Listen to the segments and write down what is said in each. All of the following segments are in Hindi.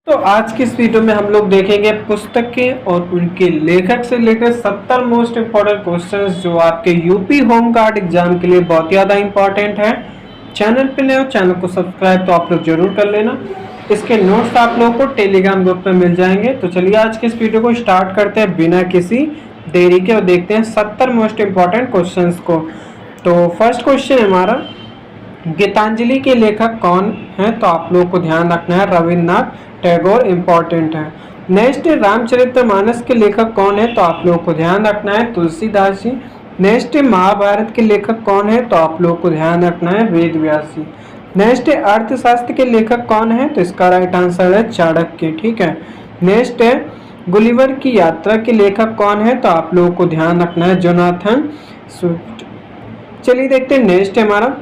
तो आज की इस वीडियो में हम लोग देखेंगे पुस्तक के और उनके लेखक से लेकर 70 मोस्ट इम्पोर्टेंट क्वेश्चंस जो आपके यूपी होम गार्ड एग्जाम के लिए बहुत ज़्यादा इम्पोर्टेंट है। चैनल पे नए हो, चैनल को सब्सक्राइब तो आप लोग जरूर कर लेना। इसके नोट्स आप लोगों को टेलीग्राम ग्रुप में मिल जाएंगे। तो चलिए आज की इस वीडियो को स्टार्ट करते हैं बिना किसी देरी के और देखते हैं 70 मोस्ट इम्पोर्टेंट क्वेश्चन को। तो फर्स्ट क्वेश्चन है हमारा, गीतांजलि के लेखक कौन है? तो आप लोगों को ध्यान रखना है रविन्द्रनाथ टैगोर इम्पोर्टेंट है। नेक्स्ट रामचरितमानस के लेखक कौन है? तो आप लोगों को ध्यान रखना है तुलसीदास जी। नेक्स्ट महाभारत के लेखक कौन है? तो आप लोगों को ध्यान रखना है वेद व्यास जी। नेक्स्ट अर्थशास्त्र के लेखक कौन है? तो इसका राइट आंसर है चाणक्य। ठीक है। नेक्स्ट है गुलिवर की यात्रा के लेखक कौन है? तो आप लोगों को ध्यान रखना है जोनाथन स्विफ्ट। चलिए देखते हैं नेक्स्ट है हमारा,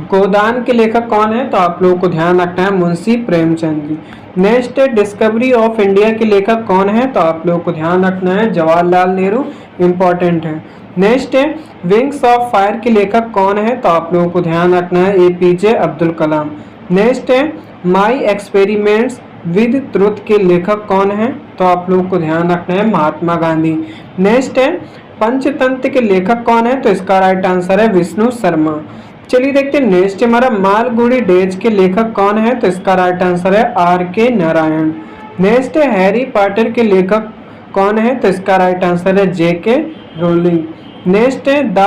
गोदान के लेखक कौन है? तो आप लोगों को ध्यान रखना है मुंशी प्रेमचंद जी। नेक्स्ट है डिस्कवरी ऑफ इंडिया के लेखक कौन है? तो आप लोगों को ध्यान रखना है जवाहरलाल नेहरू, इम्पोर्टेंट है। नेक्स्ट है विंग्स ऑफ फायर के लेखक कौन है? तो आप लोगों को ध्यान रखना है एपीजे अब्दुल कलाम। नेक्स्ट है माई एक्सपेरिमेंट्स विद ट्रुथ के लेखक कौन है? तो आप लोगों को ध्यान रखना है महात्मा गांधी। नेक्स्ट है पंचतंत्र के लेखक कौन है? तो इसका राइट आंसर है विष्णु शर्मा। चलिए देखते हैं नेक्स्ट हमारा मालगुडी डेज के लेखक कौन है? तो इसका राइट आंसर है आर के नारायण। नेक्स्ट है हैरी पॉटर के लेखक कौन है? तो इसका राइट आंसर है जे के रोलिंग। नेक्स्ट है द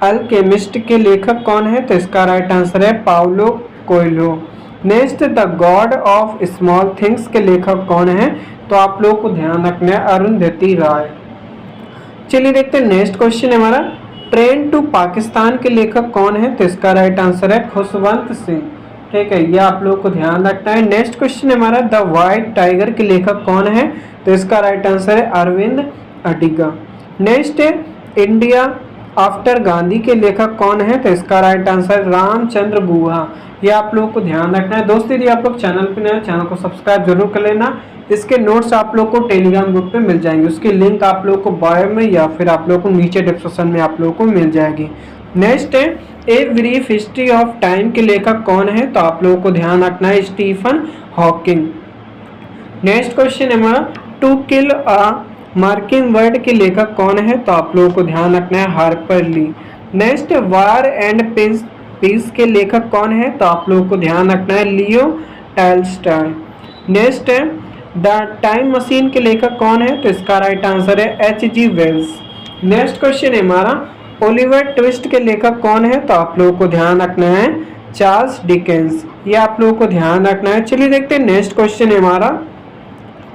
अल्केमिस्ट के लेखक कौन है? तो इसका राइट आंसर है Paulo Coelho. Next the God of small things के लेखक कौन है? तो आप लोगों को ध्यान रखना है अरुंधति राय। चलिए देखते हैं नेक्स्ट क्वेश्चन है हमारा, ट्रेन टू पाकिस्तान के लेखक कौन है? तो इसका राइट आंसर है खुशवंत सिंह। ठीक है, ये आप लोगों को ध्यान रखना है। नेक्स्ट क्वेश्चन है हमारा, द व्हाइट टाइगर के लेखक कौन है? तो इसका राइट आंसर है अरविंद अडिगा। नेक्स्ट है इंडिया आफ्टर गांधी के लेखक कौन है? तो इसका राइट आंसर रामचंद्र गुहा। ये आप लोगों को ध्यान रखना है। दोस्तों यदि आप लोग चैनल पर नए, चैनल को सब्सक्राइब जरूर कर लेना। इसके नोट्स आप लोग को टेलीग्राम ग्रुप पे मिल जाएंगे, उसकी लिंक आप लोग को बायो में या फिर आप लोग को नीचे डिस्क्रिप्शन में आप लोग को मिल जाएगी। नेक्स्ट है a brief history of time के लेखक कौन है? तो आप लोगों को ध्यान रखना है स्टीफन हॉकिंग। नेक्स्ट क्वेश्चन है हमारा, To Kill a Mockingbird के लेखक कौन है? तो आप लोगों को ध्यान रखना है Harper Lee. Next War and Peace के लेखक कौन है? तो आप लोगों को ध्यान रखना है लियो टॉल्स्टॉय। नेक्स्ट है द टाइम मशीन के लेखक कौन है? तो इसका राइट आंसर है H.G. वेल्स। नेक्स्ट क्वेश्चन है हमारा, ओलिवर ट्विस्ट के लेखक कौन है? तो आप लोगों को ध्यान रखना है चार्ल्स डिकेंस। ये आप लोगों को ध्यान रखना है। चलिए देखते हैं नेक्स्ट क्वेश्चन है हमारा,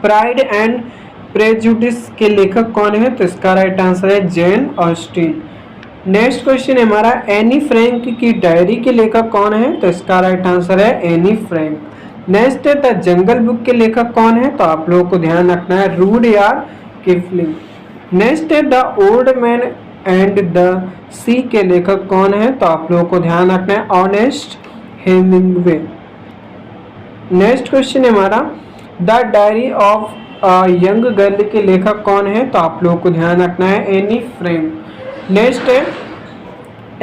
प्राइड एंड प्रेजुडिस के लेखक कौन है? तो इसका राइट आंसर है जेन ऑस्टिन। नेक्स्ट क्वेश्चन है हमारा, एनी फ्रैंक की डायरी के लेखक कौन है? तो इसका राइट आंसर है एनी फ्रैंक। नेक्स्ट है द जंगल बुक के लेखक कौन है? तो आप लोगों को ध्यान रखना है रूडयार्ड किपलिंग। नेक्स्ट है the old man and the sea के लेखक कौन है? तो आप लोगों को ध्यान रखना है ऑनेस्ट हेमिंग्वे। नेक्स्ट क्वेश्चन है हमारा, the diary of a young girl के लेखक कौन है? तो आप लोगों को ध्यान रखना है एनी फ्रैंक। नेक्स्ट है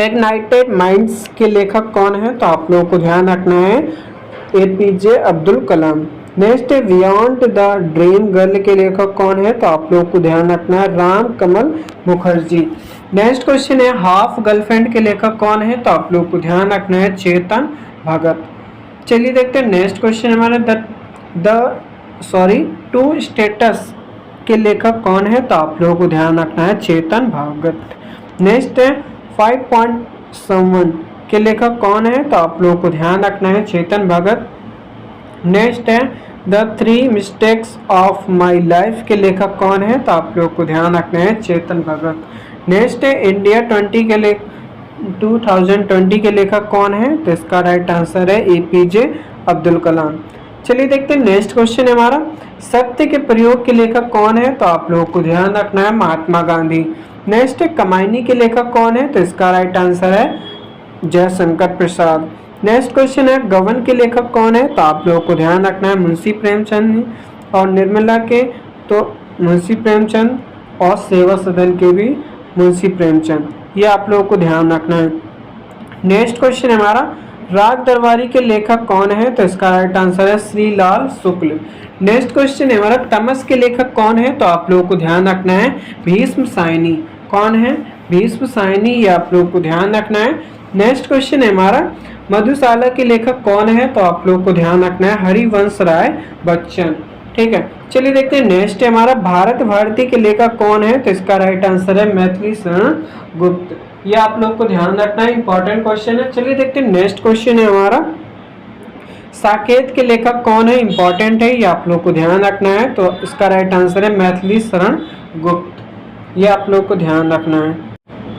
इग्नाइटेड माइंड्स के लेखक कौन है? तो आप लोगों को ध्यान रखना है एपीजे अब्दुल कलाम। नेक्स्ट है बियॉन्ड द ड्रीम गर्ल के लेखक कौन है? तो आप लोगों को ध्यान रखना है राम कमल मुखर्जी। नेक्स्ट क्वेश्चन है हाफ गर्लफ्रेंड के लेखक कौन है? तो आप लोगों को ध्यान रखना है चेतन भगत। चलिए देखते हैं नेक्स्ट क्वेश्चन हमारा, टू स्टेटस के लेखक कौन है? तो आप लोगों को ध्यान रखना है चेतन भगत। नेक्स्ट है 5.7 के लेखक कौन है? तो आप लोगों को ध्यान रखना है चेतन भगत। नेक्स्ट है the 3 mistakes of my life के लेखक कौन है? तो आप लोगों को ध्यान रखना है चेतन भगत। नेक्स्ट है इंडिया 2020 के लेखक कौन है? तो इसका राइट आंसर है एपीजे अब्दुल कलाम। चलिए देखते हैं नेक्स्ट क्वेश्चन है हमारा, सत्य के प्रयोग के लेखक कौन है? तो आप लोगों को ध्यान रखना है महात्मा गांधी। नेक्स्ट है कमायनी के लेखक कौन है? तो इसका राइट आंसर है जयशंकर प्रसाद। नेक्स्ट क्वेश्चन है गबन के लेखक कौन है? तो आप लोगों को ध्यान रखना है मुंशी प्रेमचंद। और निर्मला के तो मुंशी प्रेमचंद और सेवा सदन के भी मुंशी प्रेमचंद। ये आप लोगों को ध्यान रखना है। नेक्स्ट क्वेश्चन है हमारा, राग दरबारी के लेखक कौन है? तो इसका राइट आंसर है श्रीलाल शुक्ल। नेक्स्ट क्वेश्चन है हमारा, तमस के लेखक कौन है? तो आप लोगों को ध्यान रखना है भीष्म सायनी। कौन है? भीष्म सायनी, ये आप लोगों को ध्यान रखना है। नेक्स्ट क्वेश्चन है हमारा, मधुशाला के लेखक कौन है? तो आप लोगों को ध्यान रखना है हरिवंश राय बच्चन। ठीक है, चलिए देखते हैं। नेक्स्ट है हमारा, भारत भारती के लेखक कौन है? तो इसका राइट आंसर है मैथिली शरण गुप्त। ये आप लोग को ध्यान रखना है, इंपॉर्टेंट क्वेश्चन है। चलिए देखते हैं। नेक्स्ट क्वेश्चन है हमारा, साकेत के लेखक कौन है? इंपॉर्टेंट है, ये आप लोग को ध्यान रखना है। तो इसका राइट आंसर है मैथिली शरण गुप्त, ये आप लोग को ध्यान रखना है।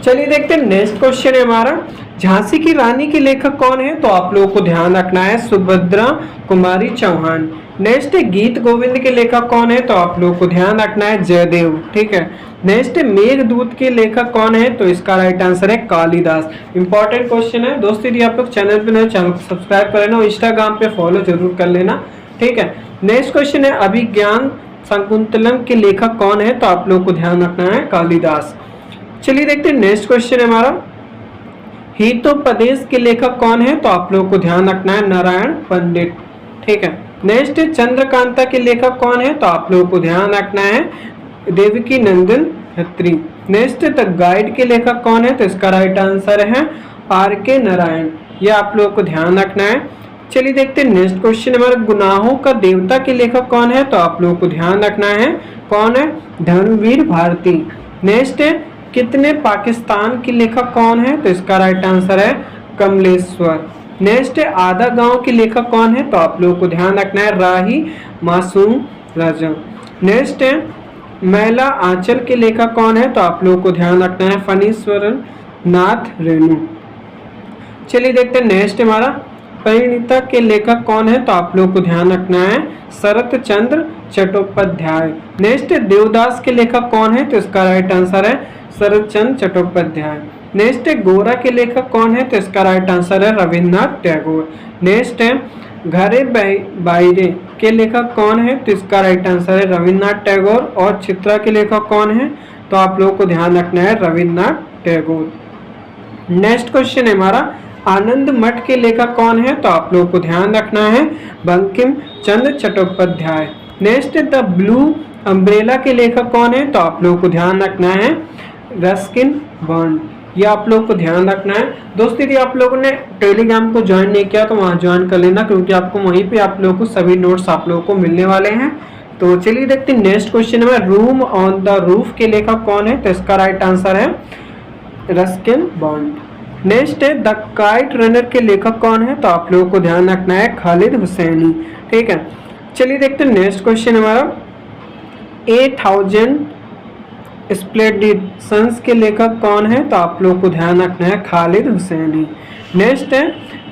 चलिए देखते हैं। नेक्स्ट क्वेश्चन है हमारा, झांसी की रानी के लेखक कौन है? तो आप लोगों को ध्यान रखना है सुभद्रा कुमारी चौहान। नेक्स्ट है, गीत गोविंद के लेखक कौन है? तो आप लोगों को ध्यान रखना है जयदेव। ठीक है, नेक्स्ट है, मेघदूत के लेखक कौन है? तो इसका राइट आंसर है कालिदास। इंपॉर्टेंट क्वेश्चन है दोस्तों। यदि आप लोग चैनल पे नए, चैनल को सब्सक्राइब कर लेना और इंस्टाग्राम पे फॉलो जरूर कर लेना। ठीक है, नेक्स्ट क्वेश्चन है, अभिज्ञान शाकुंतलम के लेखक कौन है? तो आप लोग को ध्यान रखना है कालिदास। चलिए देखते हैं। नेक्स्ट क्वेश्चन है हमारा, हितोपदेश के लेखक कौन है? तो आप लोगों को ध्यान रखना है नारायण पंडित। ठीक है, नेक्स्ट है, चंद्रकांता के लेखक कौन है? तो आप लोगों को ध्यान रखना है देवकी नंदन खत्री। नेक्स्ट है, द गाइड के लेखक कौन है? तो इसका राइट आंसर है R.K. नारायण, ये आप लोगों को ध्यान रखना है। चलिए देखते हैं। नेक्स्ट क्वेश्चन हमारा, गुनाहों का देवता के लेखक कौन है? तो आप लोगों को ध्यान रखना है कौन है? धर्मवीर भारती। नेक्स्ट है, कितने पाकिस्तान के लेखक कौन है? तो इसका राइट आंसर है कमलेश्वर। नेक्स्ट है, आधा गांव के लेखक कौन है? तो आप लोगों को ध्यान रखना है राही मासूम राजा। नेक्स्ट है, मैला आंचल के लेखक कौन है? तो आप लोगों को ध्यान रखना है फणीश्वरन नाथ रेणु। चलिए देखते हैं। नेक्स्ट हमारा, परिणीता के लेखक कौन है? तो आप लोगों को ध्यान रखना है शरत चंद्र चट्टोपाध्याय। नेक्स्ट है, देवदास के लेखक कौन है? तो इसका राइट आंसर है शरत चंद्र चट्टोपाध्याय। नेक्स्ट है, गोरा के लेखक कौन है? तो इसका राइट आंसर है रविन्द्रनाथ टैगोर। नेक्स्ट है, घरे बाइरे के लेखक कौन है? तो इसका राइट आंसर है रविन्द्रनाथ टैगोर। और चित्रा के लेखक कौन है? तो आप लोगों को ध्यान रखना है रविन्द्रनाथ टैगोर। नेक्स्ट क्वेश्चन है हमारा, आनंद मठ के लेखक कौन है? तो आप लोगों को ध्यान रखना है Bankim Chandra Chattopadhyay. Next, the blue umbrella के लेखक कौन है? तो आप लोगों को ध्यान रखना है रस्किन बॉन्ड, ये आप लोगों को ध्यान रखना है। दोस्तों यदि आप लोगों ने टेलीग्राम को ज्वाइन नहीं किया तो वहाँ ज्वाइन कर लेना, क्योंकि आपको वहीं पे आप लोगों को सभी नोट्स आप लोगों को मिलने वाले हैं। तो चलिए देखते हैं। नेक्स्ट क्वेश्चन है, रूम ऑन द रूफ के लेखक कौन है? तो इसका राइट आंसर है रस्किन बॉन्ड। नेक्स्ट है, द काइट रनर के लेखक कौन है? तो आप लोगों को ध्यान रखना है खालिद हुसैनी। ठीक है, चलिए देखते हैं। नेक्स्ट क्वेश्चन हमारा, 8000 स्प्लेंडिड सन्स के लेखक कौन है? तो आप लोगों को ध्यान रखना है खालिद हुसैनी। नेक्स्ट है,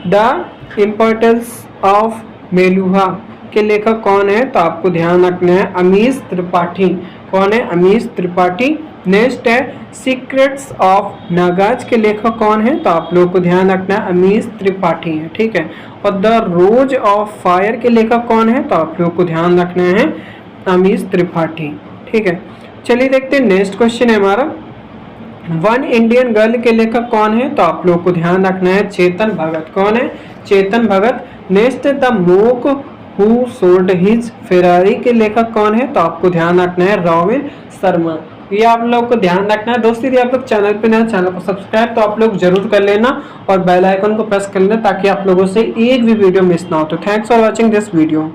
द इम्पोर्टेंस ऑफ मेलुहा के लेखक कौन है? तो आपको ध्यान रखना है अमीश त्रिपाठी। कौन है? अमीश त्रिपाठी। नेक्स्ट है, सीक्रेट्स ऑफ नागाज के लेखक कौन है? तो आप लोगों को ध्यान रखना है अमीश त्रिपाठी है। ठीक है, और द रोज ऑफ फायर के लेखक कौन है? तो आप लोगों को ध्यान रखना है अमीश त्रिपाठी। ठीक है, चलिए देखते हैं। नेक्स्ट क्वेश्चन है हमारा, वन इंडियन गर्ल के लेखक कौन है? तो आप लोगों को ध्यान रखना है चेतन भगत। कौन है? Chetan Bhagat. Next, the monk who sold his Ferrari के लेखक कौन है? तो आपको ध्यान रखना है रॉबिन शर्मा, ये आप लोग को ध्यान रखना है। दोस्तों यदि आप लोग चैनल पे नए, चैनल को सब्सक्राइब तो आप लोग जरूर कर लेना और बेल आइकन को प्रेस कर लेना, ताकि आप लोगों से एक भी वीडियो मिस ना हो। तो thanks for watching this video.